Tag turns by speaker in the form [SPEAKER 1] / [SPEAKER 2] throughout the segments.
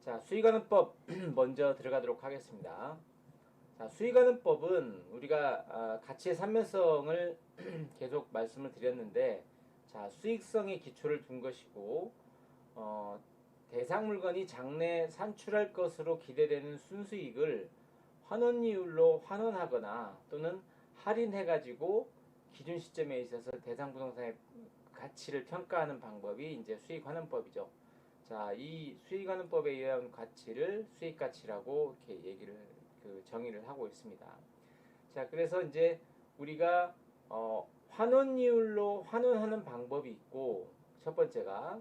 [SPEAKER 1] 자, 수익하는법 먼저 들어가도록 하겠습니다. 자, 수익하는법은 우리가 가치의 삼면성을 계속 말씀을 드렸는데, 자, 수익성의 기초를 둔 것이고, 대상 물건이 장래 산출할 것으로 기대되는 순수익을 환원이율로 환원하거나 또는 할인해가지고 기준 시점에 있어서 대상 부동산의 가치를 평가하는 방법이 이제 수익 환원법이죠. 자, 이 수익 환원법에 의한 가치를 수익 가치라고 이렇게 정의를 하고 있습니다. 자, 그래서 이제 우리가 환원이율로 환원하는 방법이 있고, 첫 번째가,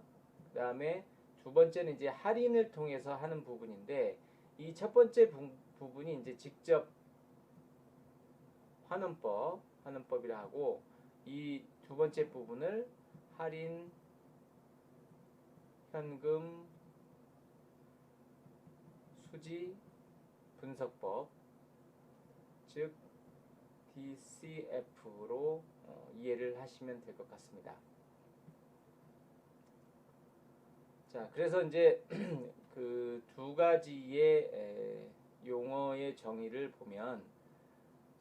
[SPEAKER 1] 그 다음에 두 번째는 이제 할인을 통해서 하는 부분인데, 이 첫 번째 부분이 이제 직접 환원법이라 하고, 이 두 번째 부분을 할인, 현금, 수지, 분석법, 즉 DCF로 이해를 하시면 될 것 같습니다. 자, 그래서 이제 그 두 가지의 용어의 정의를 보면,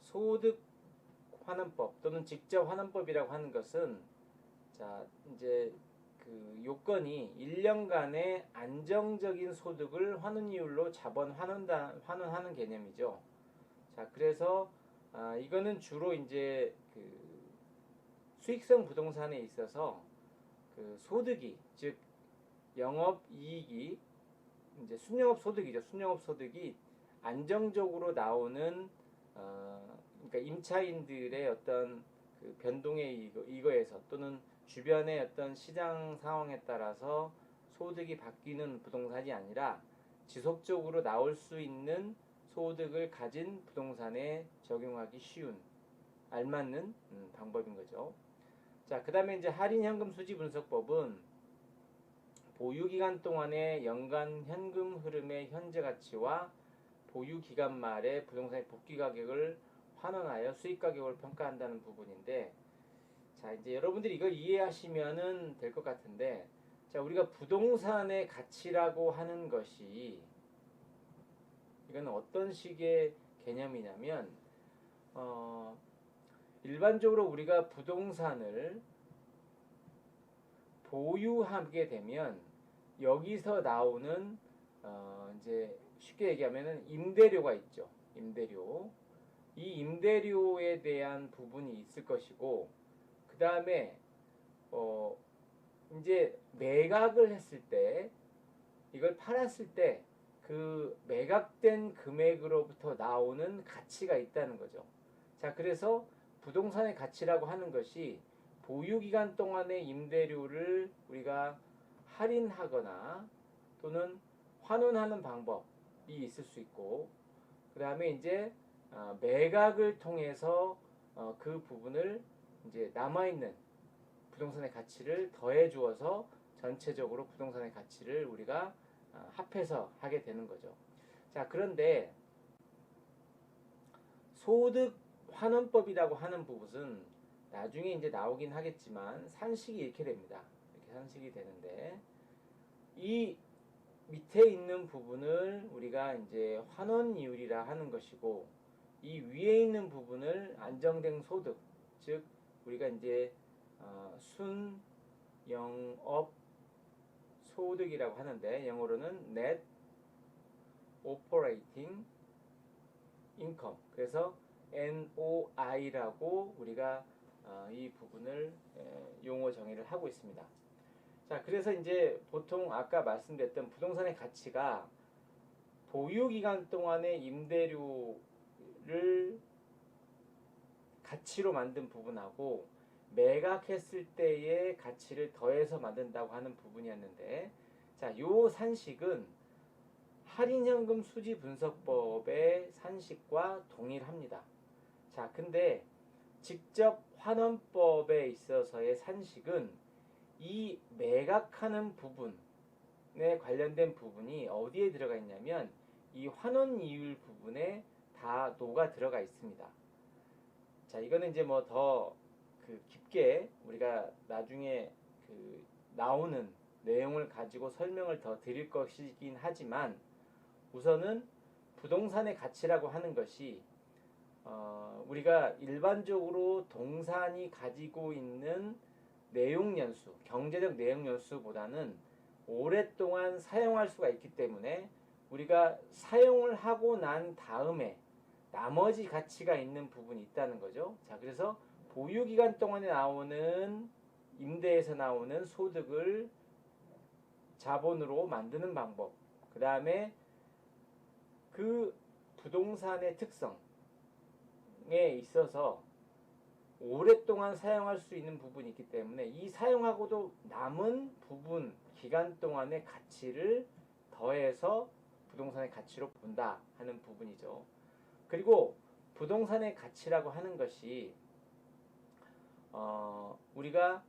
[SPEAKER 1] 소득 환원법 또는 직접 환원법이라고 하는 것은, 자, 이제 그 요건이 1년간의 안정적인 소득을 환원이율로 환원하는 개념이죠. 자, 그래서 이거는 주로 이제 그 수익성 부동산에 있어서 그 소득이, 즉 영업이익이, 이제 순영업 소득이죠. 순영업 소득이 안정적으로 나오는, 그러니까 임차인들의 어떤 그 변동의 이거에서, 또는 주변의 어떤 시장 상황에 따라서 소득이 바뀌는 부동산이 아니라 지속적으로 나올 수 있는 소득을 가진 부동산에 적용하기 쉬운, 알맞는 방법인 거죠. 자, 그 다음에 이제 할인현금 수지 분석법은 보유기간 동안의 연간 현금 흐름의 현재 가치와 보유기간 말의 부동산의 복귀 가격을 환원하여 수익 가격을 평가한다는 부분인데, 자, 이제 여러분들이 이걸 이해하시면은 될 것 같은데, 자, 우리가 부동산의 가치라고 하는 것이, 이거는 어떤 식의 개념이냐면, 일반적으로 우리가 부동산을 보유하게 되면 여기서 나오는 이제 쉽게 얘기하면은 임대료가 있죠. 임대료. 이 임대료에 대한 부분이 있을 것이고, 그 다음에 이제 매각을 했을 때, 이걸 팔았을 때 그 매각된 금액으로부터 나오는 가치가 있다는 거죠. 자, 그래서 부동산의 가치라고 하는 것이 보유기간 동안의 임대료를 우리가 할인하거나 또는 환원하는 방법이 있을 수 있고, 그 다음에 이제 매각을 통해서 그 부분을 이제 남아있는 부동산의 가치를 더해 주어서 전체적으로 부동산의 가치를 우리가 합해서 하게 되는 거죠. 자, 그런데 소득 환원법이라고 하는 부분은 나중에 이제 나오긴 하겠지만 산식이 이렇게 됩니다. 이렇게 산식이 되는데, 이 밑에 있는 부분을 우리가 이제 환원이율이라 하는 것이고, 이 위에 있는 부분을 안정된 소득, 즉 우리가 이제 순영업 소득이라고 하는데, 영어로는 Net Operating Income, 그래서 NOI라고 우리가 이 부분을 용어 정의를 하고 있습니다. 자, 그래서 이제 보통 아까 말씀드렸던 부동산의 가치가 보유기간 동안의 임대료를 가치로 만든 부분하고 매각했을 때의 가치를 더해서 만든다고 하는 부분이었는데, 자, 요 산식은 할인현금 수지 분석법의 산식과 동일합니다. 자, 근데 직접 환원법에 있어서의 산식은 이 매각하는 부분에 관련된 부분이 어디에 들어가 있냐면 이 환원이율 부분에 다 녹아 들어가 있습니다. 자, 이거는 이제 뭐 더 그 깊게 우리가 나중에 그 나오는 내용을 가지고 설명을 더 드릴 것이긴 하지만 우선은 부동산의 가치라고 하는 것이 우리가 일반적으로 동산이 가지고 있는 내용 연수, 경제적 내용 연수보다는 오랫동안 사용할 수가 있기 때문에 우리가 사용을 하고 난 다음에 나머지 가치가 있는 부분이 있다는 거죠. 자, 그래서 보유 기간 동안에 나오는 임대에서 나오는 소득을 자본으로 만드는 방법. 그 다음에 그 부동산의 특성에 있어서 오랫동안 사용할 수 있는 부분이 있기 때문에 이 사용하고도 남은 부분 기간 동안의 가치를 더해서 부동산의 가치로 본다 하는 부분이죠. 그리고 부동산의 가치라고 하는 것이 우리가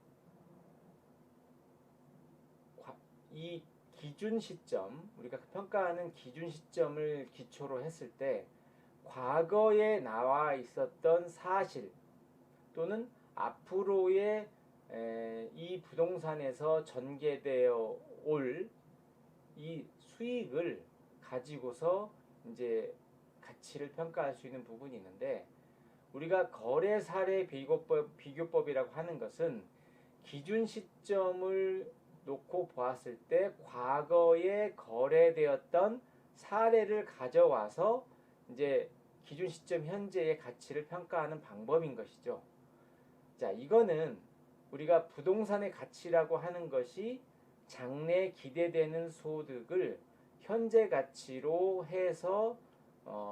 [SPEAKER 1] 이 기준 시점, 우리가 평가하는 기준 시점을 기초로 했을 때 과거에 나와 있었던 사실 또는 앞으로의 이 부동산에서 전개되어 올 이 수익을 가지고서 이제 가치를 평가할 수 있는 부분이 있는데 우리가 거래 사례 비교법이라고 하는 것은 기준 시점을 놓고 보았을 때 과거에 거래되었던 사례를 가져와서 이제 기준 시점 현재의 가치를 평가하는 방법인 것이죠. 자, 이거는 우리가 부동산의 가치라고 하는 것이 장래 기대되는 소득을 현재 가치로 해서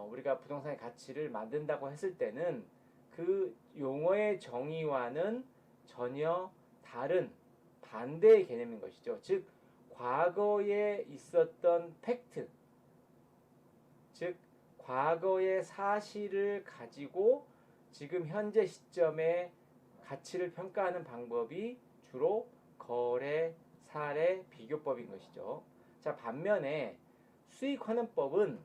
[SPEAKER 1] 우리가 부동산의 가치를 만든다고 했을 때는 그 용어의 정의와는 전혀 다른 반대의 개념인 것이죠. 즉 과거에 있었던 팩트, 즉 과거의 사실을 가지고 지금 현재 시점에 가치를 평가하는 방법이 주로 거래, 사례, 비교법인 것이죠. 자, 반면에 수익환원법은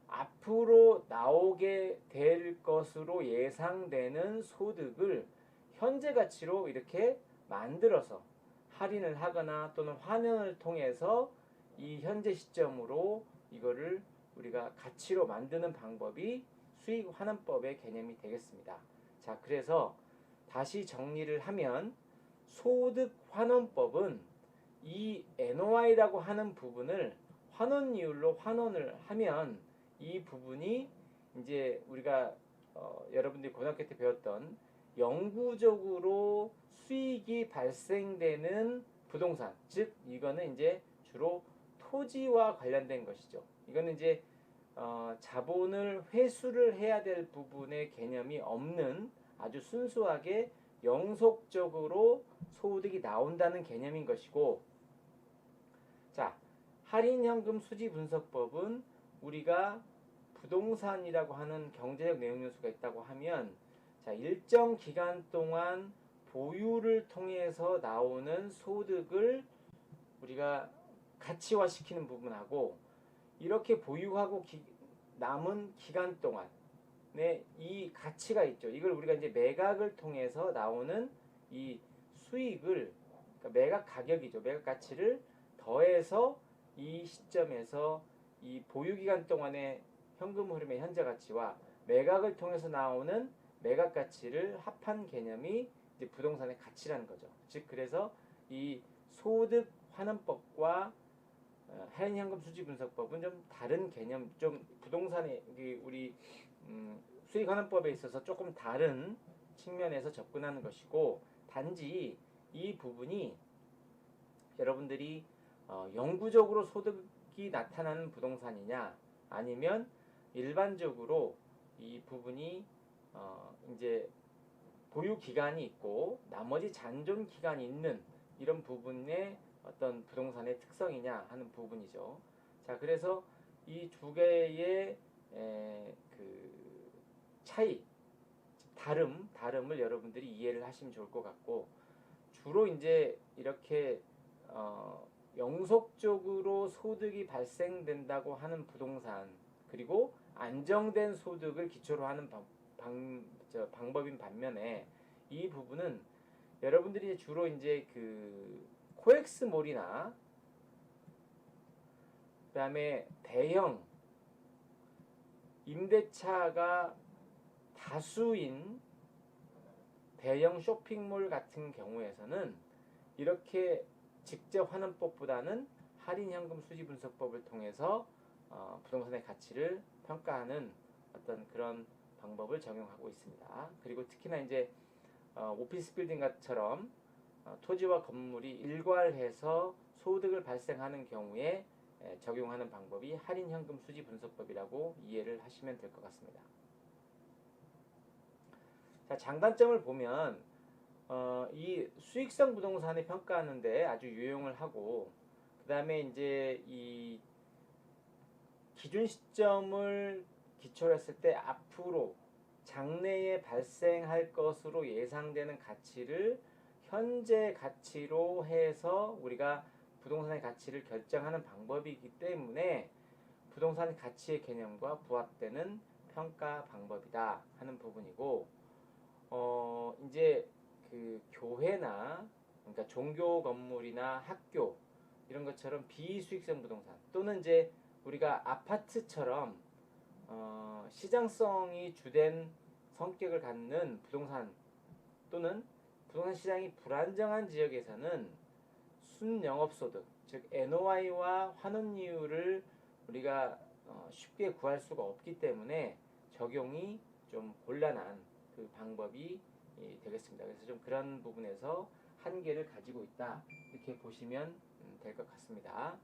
[SPEAKER 1] 앞으로 나오게 될 것으로 예상되는 소득을 현재 가치로 이렇게 만들어서 할인을 하거나 또는 환원을 통해서 이 현재 시점으로 이거를 우리가 가치로 만드는 방법이 수익환원법의 개념이 되겠습니다. 자, 그래서 다시 정리를 하면 소득환원법은 이 NOI라고 하는 부분을 환원이율로 환원을 하면 이 부분이 이제 우리가 여러분들이 고등학교 때 배웠던 영구적으로 수익이 발생되는 부동산, 즉 이거는 이제 주로 토지와 관련된 것이죠. 이거는 이제 자본을 회수를 해야 될 부분의 개념이 없는 아주 순수하게 영속적으로 소득이 나온다는 개념인 것이고, 자, 할인현금 수지분석법은 우리가 부동산이라고 하는 경제적 내용 요소가 있다고 하면 자, 일정 기간 동안 보유를 통해서 나오는 소득을 우리가 가치화시키는 부분하고 이렇게 보유하고 남은 기간 동안에 이 가치가 있죠. 이걸 우리가 이제 매각을 통해서 나오는 이 수익을 그러니까 매각 가격이죠. 매각 가치를 더해서 이 시점에서 이 보유 기간 동안의 현금 흐름의 현재 가치와 매각을 통해서 나오는 매각 가치를 합한 개념이 이제 부동산의 가치라는 거죠. 즉 그래서 이 소득 환원법과 할인현금 수지 분석법은 좀 다른 개념, 좀 부동산의 우리 수익 환원법에 있어서 조금 다른 측면에서 접근하는 것이고, 단지 이 부분이 여러분들이 영구적으로 소득이 나타나는 부동산이냐 아니면 일반적으로 이 부분이 이제 보유 기간이 있고 나머지 잔존 기간이 있는 이런 부분의 어떤 부동산의 특성이냐 하는 부분이죠. 자, 그래서 이 두 개의 그 차이, 다름을 여러분들이 이해를 하시면 좋을 것 같고, 주로 이제 이렇게 영속적으로 소득이 발생된다고 하는 부동산, 그리고 안정된 소득을 기초로 하는 방법인 반면에 이 부분은 여러분들이 주로 이제 그 코엑스몰이나 그다음에 대형 임대차가 다수인 대형 쇼핑몰 같은 경우에서는 이렇게 직접 환원법보다는 할인현금 수지분석법을 통해서 부동산의 가치를 평가하는 어떤 그런 방법을 적용하고 있습니다. 그리고 특히나 이제 오피스 빌딩처럼 토지와 건물이 일괄해서 소득을 발생하는 경우에 적용하는 방법이 할인현금 수지분석법이라고 이해를 하시면 될 것 같습니다. 자, 장단점을 보면 이 수익성 부동산을 평가하는데 아주 유용을 하고, 그 다음에 이제 이 기준 시점을 기초로 했을 때 앞으로 장래에 발생할 것으로 예상되는 가치를 현재 가치로 해서 우리가 부동산의 가치를 결정하는 방법이기 때문에 부동산 가치의 개념과 부합되는 평가 방법이다 하는 부분이고, 이제 그 교회나 그러니까 종교 건물이나 학교 이런 것처럼 비수익성 부동산 또는 이제 우리가 아파트처럼 시장성이 주된 성격을 갖는 부동산 또는 부동산 시장이 불안정한 지역에서는 순영업소득 즉 NOI와 환원이율을 우리가 쉽게 구할 수가 없기 때문에 적용이 좀 곤란한 그 방법이 되겠습니다. 그래서 좀 그런 부분에서 한계를 가지고 있다 이렇게 보시면 될 것 같습니다.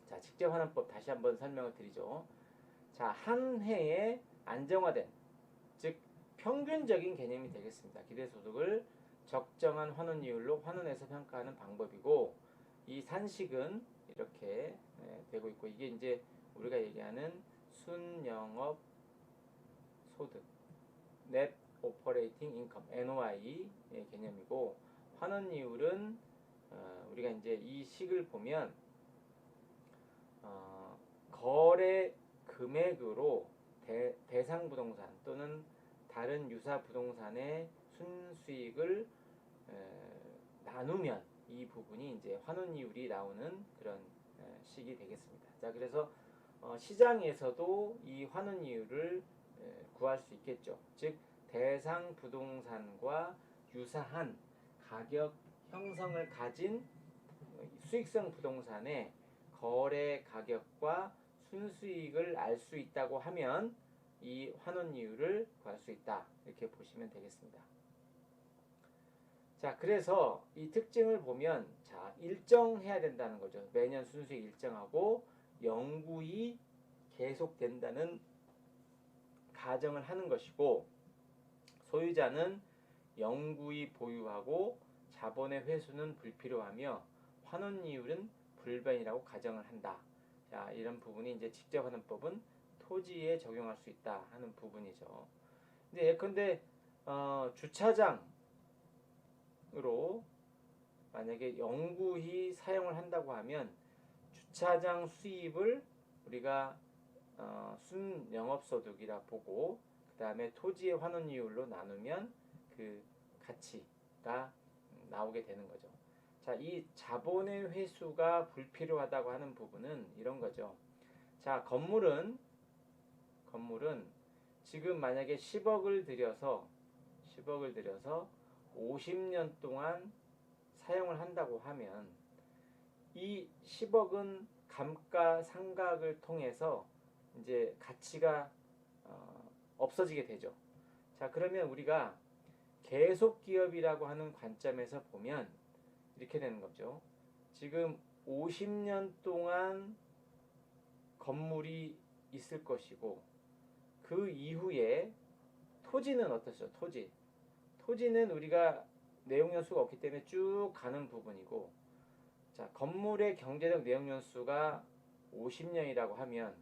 [SPEAKER 1] 자, 직접환원법 다시 한번 설명을 드리죠. 자, 한 해에 안정화된 즉 평균적인 개념이 되겠습니다. 기대소득을 적정한 환원이율로 환원해서 평가하는 방법이고, 이 산식은 이렇게 되고 있고, 이게 이제 우리가 얘기하는 순영업 소득 Net Operating Income NOI의 개념이고, 환원이율은 우리가 이제 이 식을 보면 거래 금액으로 대상 부동산 또는 다른 유사 부동산의 순수익을 나누면 이 부분이 이제 환원이율이 나오는 그런 식이 되겠습니다. 자, 그래서 시장에서도 이 환원이율을 구할 수 있겠죠. 즉 대상 부동산과 유사한 가격 형성을 가진 수익성 부동산의 거래 가격과 순수익을 알 수 있다고 하면 이 환원이율을 구할 수 있다 이렇게 보시면 되겠습니다. 자, 그래서 이 특징을 보면 자, 일정해야 된다는 거죠. 매년 순수익 일정하고 영구히 계속된다는 가정을 하는 것이고, 소유자는 영구히 보유하고 자본의 회수는 불필요하며 환원이율은 불변이라고 가정을 한다. 자, 이런 부분이 이제 직접환원법은 토지에 적용할 수 있다 하는 부분이죠. 근데 예컨대 주차장으로 만약에 영구히 사용을 한다고 하면 주차장 수입을 우리가 순영업소득이라 보고, 그 다음에 토지의 환원이율로 나누면 그 가치가 나오게 되는 거죠. 자, 이 자본의 회수가 불필요하다고 하는 부분은 이런 거죠. 자, 건물은 지금 만약에 10억을 들여서 50년 동안 사용을 한다고 하면 이 10억은 감가상각을 통해서 이제 가치가 없어지게 되죠. 자, 그러면 우리가 계속기업이라고 하는 관점에서 보면 이렇게 되는 거죠. 지금 50년 동안 건물이 있을 것이고, 그 이후에 토지는 어떻죠? 토지는 우리가 내용연수가 없기 때문에 쭉 가는 부분이고, 자, 건물의 경제적 내용연수가 50년이라고 하면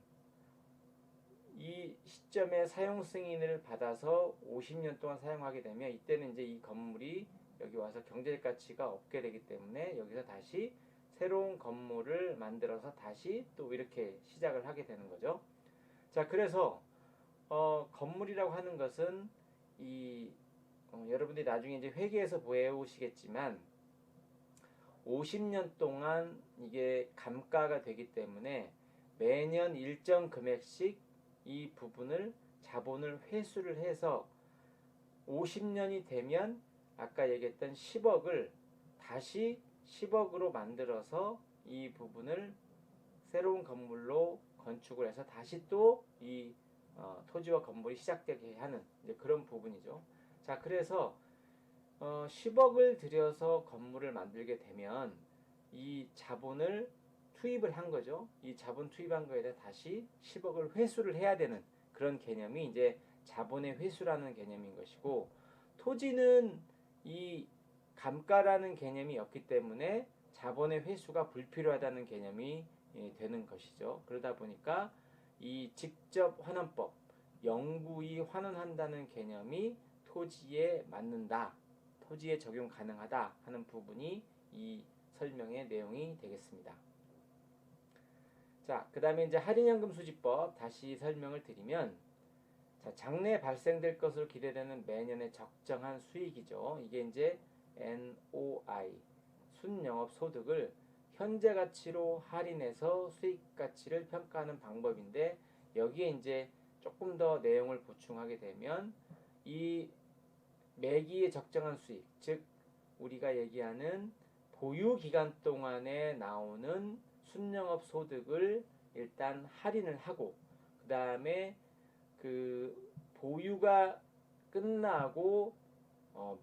[SPEAKER 1] 이 시점에 사용 승인을 받아서 50년 동안 사용하게 되면 이때는 이제 이 건물이 여기 와서 경제적 가치가 없게 되기 때문에 여기서 다시 새로운 건물을 만들어서 다시 또 이렇게 시작을 하게 되는 거죠. 자, 그래서 건물이라고 하는 것은 이 여러분들이 나중에 이제 회계에서 배우시겠지만 50년 동안 이게 감가가 되기 때문에 매년 일정 금액씩 이 부분을 자본을 회수를 해서 50년이 되면 아까 얘기했던 10억을 다시 10억으로 만들어서 이 부분을 새로운 건물로 건축을 해서 다시 또 이 토지와 건물이 시작되게 하는 이제 그런 부분이죠. 자, 그래서 10억을 들여서 건물을 만들게 되면 이 자본을 투입을 한 거죠. 이 자본 투입한 거에 대해 다시 10억을 회수를 해야 되는 그런 개념이 이제 자본의 회수라는 개념인 것이고, 토지는 이 감가라는 개념이 없기 때문에 자본의 회수가 불필요하다는 개념이 되는 것이죠. 그러다 보니까 이 직접 환원법, 영구히 환원한다는 개념이 토지에 맞는다, 토지에 적용 가능하다 하는 부분이 이 설명의 내용이 되겠습니다. 자, 그 다음에 이제 할인연금 수지법 다시 설명을 드리면, 자, 장래 발생될 것으로 기대되는 매년의 적정한 수익이죠. 이게 이제 NOI, 순영업소득을 현재 가치로 할인해서 수익 가치를 평가하는 방법인데, 여기에 이제 조금 더 내용을 보충하게 되면 이 매기의 적정한 수익, 즉 우리가 얘기하는 보유 기간 동안에 나오는 순영업 소득을 일단 할인을 하고, 그 다음에 그 보유가 끝나고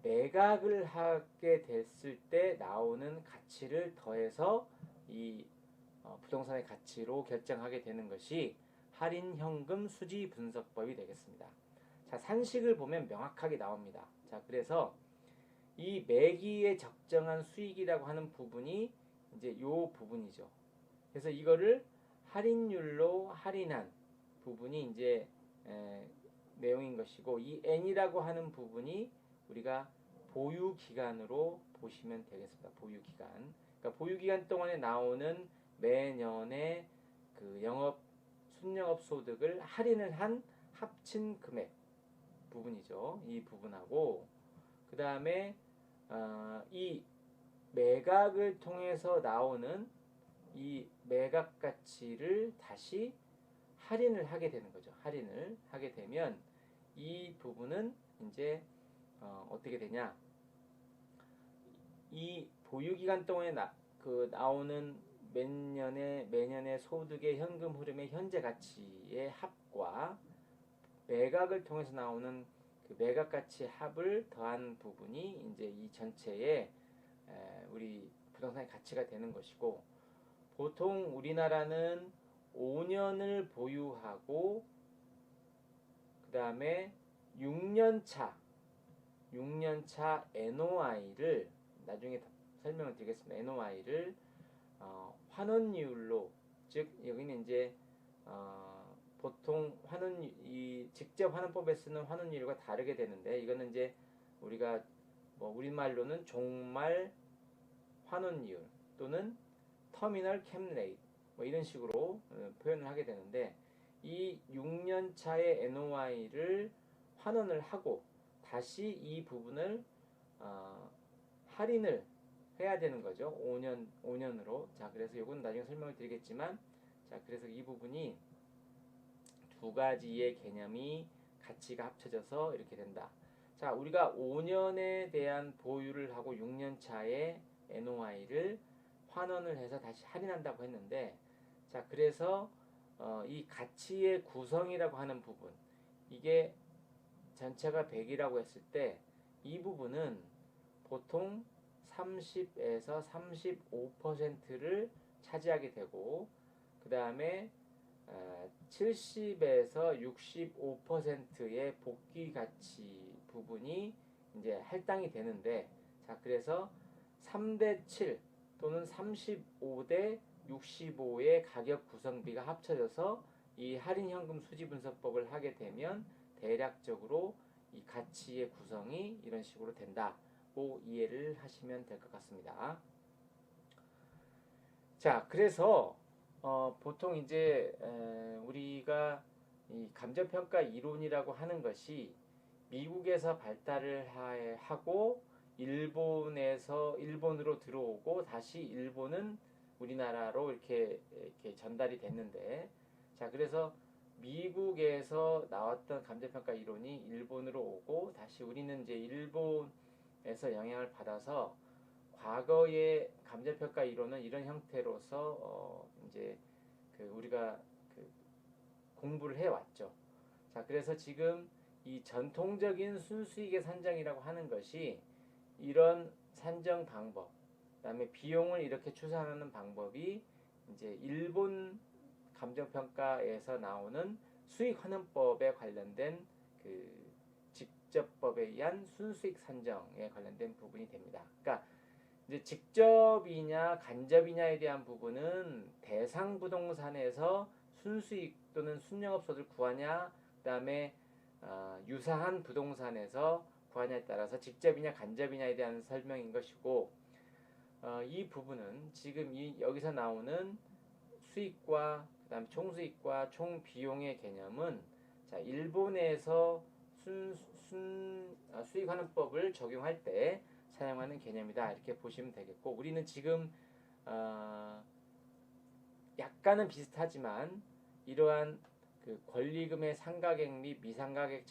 [SPEAKER 1] 매각을 하게 됐을 때 나오는 가치를 더해서 이 부동산의 가치로 결정하게 되는 것이 할인현금 수지 분석법이 되겠습니다. 자, 산식을 보면 명확하게 나옵니다. 자, 그래서 이 매기의 적정한 수익이라고 하는 부분이 이제 요 부분이죠. 그래서 이거를 할인율로 할인한 부분이 이제 내용인 것이고, 이 N이라고 하는 부분이 우리가 보유 기간으로 보시면 되겠습니다. 보유 기간. 그러니까 보유 기간 동안에 나오는 매년의 그 순영업 소득을 할인을 한 합친 금액 부분이죠. 이 부분하고, 그 다음에 이 매각을 통해서 나오는 이 매각 가치를 다시 할인을 하게 되는 거죠. 할인을 하게 되면 이 부분은 이제 어떻게 되냐? 이 보유 기간 동안에 나오는 매년의 소득의 현금 흐름의 현재 가치의 합과 매각을 통해서 나오는 그 매각 가치 합을 더한 부분이 이제 이 전체의 우리 부동산의 가치가 되는 것이고, 보통 우리나라는 5년을 보유하고 그 다음에 6년차 NOI를 나중에 설명을 드리겠습니다. NOI를 환원율로, 즉 여기는 이제 보통 이 직접 환원법에 쓰는 환원율과 다르게 되는데, 이거는 이제 우리가 우리말로는 종말 환원율 또는 터미널 캡레이트 이런 식으로 표현을 하게 되는데, 이 6년 차의 NOI를 환원을 하고 다시 이 부분을 할인을 해야 되는 거죠. 5년으로. 자, 그래서 이건 나중에 설명을 드리겠지만, 자, 그래서 이 부분이 두 가지의 개념이 가치가 합쳐져서 이렇게 된다. 자, 우리가 5년에 대한 보유를 하고 6년 차의 NOI를 환원을 해서 다시 할인한다고 했는데, 자, 그래서 이 가치의 구성이라고 하는 부분, 이게 전체가 100이라고 했을 때 이 부분은 보통 30에서 35%를 차지하게 되고, 그 다음에 70에서 65%의 복귀 가치 부분이 이제 할당이 되는데, 자, 그래서 3대 7 또는 35대 65의 가격 구성비가 합쳐져서 이 할인현금 수지 분석법을 하게 되면 대략적으로 이 가치의 구성이 이런 식으로 된다고 이해를 하시면 될 것 같습니다. 자, 그래서 보통 이제 우리가 이 감정평가 이론이라고 하는 것이 미국에서 발달을 하고 일본에서 일본으로 들어오고 다시 일본은 우리나라로 이렇게 전달이 됐는데, 자 그래서 미국에서 나왔던 감정평가 이론이 일본으로 오고 다시 우리는 이제 일본에서 영향을 받아서 과거의 감정평가 이론은 이런 형태로서 이제 우리가 공부를 해왔죠. 자 그래서 지금 이 전통적인 순수익의 산정이라고 하는 것이 이런 산정 방법, 그다음에 비용을 이렇게 추산하는 방법이 이제 일본 감정평가에서 나오는 수익환원법에 관련된 직접법에 의한 순수익 산정에 관련된 부분이 됩니다. 그러니까 이제 직접이냐 간접이냐에 대한 부분은 대상 부동산에서 순수익 또는 순영업소득을 구하냐, 그다음에 유사한 부동산에서 구하냐에 따라서 직접이냐 간접이냐에 대한 설명인 것이고, 이 부분은 지금 여기서 나오는 수익과 그다음에 총수익과 총비용의 개념은 자 일본에서 수익환원법을 적용할 때 사용하는 개념이다 이렇게 보시면 되겠고, 우리는 지금 약간은 비슷하지만 이러한 권리금의 상가액 및 미상가액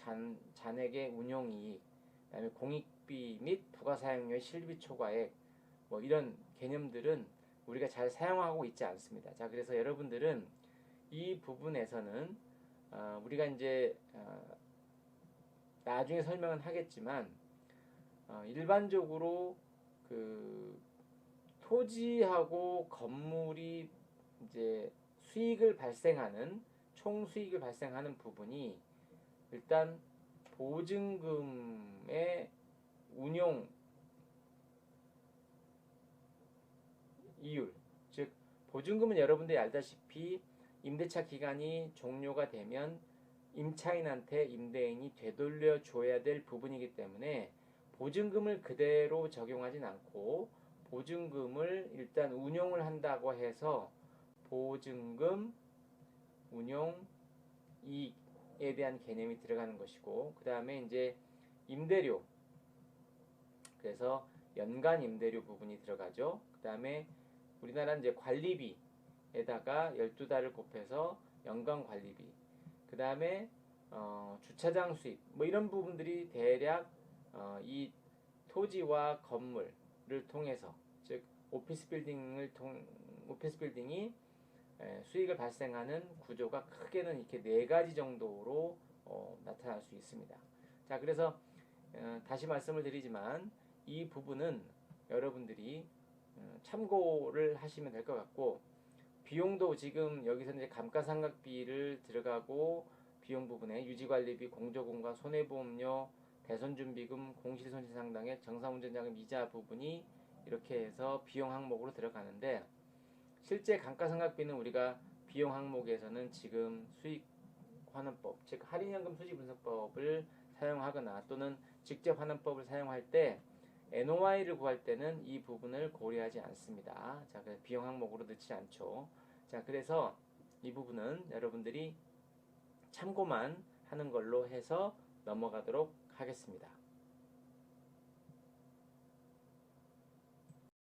[SPEAKER 1] 잔액의 운용이익, 그다음에 공익비 및 부가사용료의 실비 초과액 뭐 이런 개념들은 우리가 잘 사용하고 있지 않습니다. 자 그래서 여러분들은 이 부분에서는 우리가 이제 나중에 설명은 하겠지만 일반적으로 토지하고 건물이 이제 수익을 발생하는 총수익을 발생하는 부분이 일단 보증금의 운용 이율, 즉 보증금은 여러분들이 알다시피 임대차 기간이 종료가 되면 임차인한테 임대인이 되돌려 줘야 될 부분이기 때문에 보증금을 그대로 적용하진 않고 보증금을 일단 운용을 한다고 해서 보증금 운용 이익에 대한 개념이 들어가는 것이고, 그 다음에 이제 임대료, 그래서 연간 임대료 부분이 들어가죠. 그 다음에 우리나라는 이제 관리비에다가 12달을 곱해서 연간 관리비, 그 다음에 주차장 수입 뭐 이런 부분들이 대략 이 토지와 건물을 통해서, 즉 오피스 빌딩이 수익을 발생하는 구조가 크게는 이렇게 네 가지 정도로 나타날 수 있습니다. 자 그래서 다시 말씀을 드리지만 이 부분은 여러분들이 참고를 하시면 될 것 같고, 비용도 지금 여기서 이제 감가상각비를 들어가고 비용 부분에 유지관리비, 공조금과 손해보험료, 대손준비금, 공실손실상당액, 정상운전자금 이자 부분이 이렇게 해서 비용 항목으로 들어가는데, 실제 감가상각비는 우리가 비용 항목에서는 지금 수익환원법, 즉 할인연금 수지분석법을 사용하거나 또는 직접환원법을 사용할 때 NOI를 구할 때는 이 부분을 고려하지 않습니다. 자, 그래서 비용 항목으로 넣지 않죠. 자, 그래서 이 부분은 여러분들이 참고만 하는 걸로 해서 넘어가도록 하겠습니다.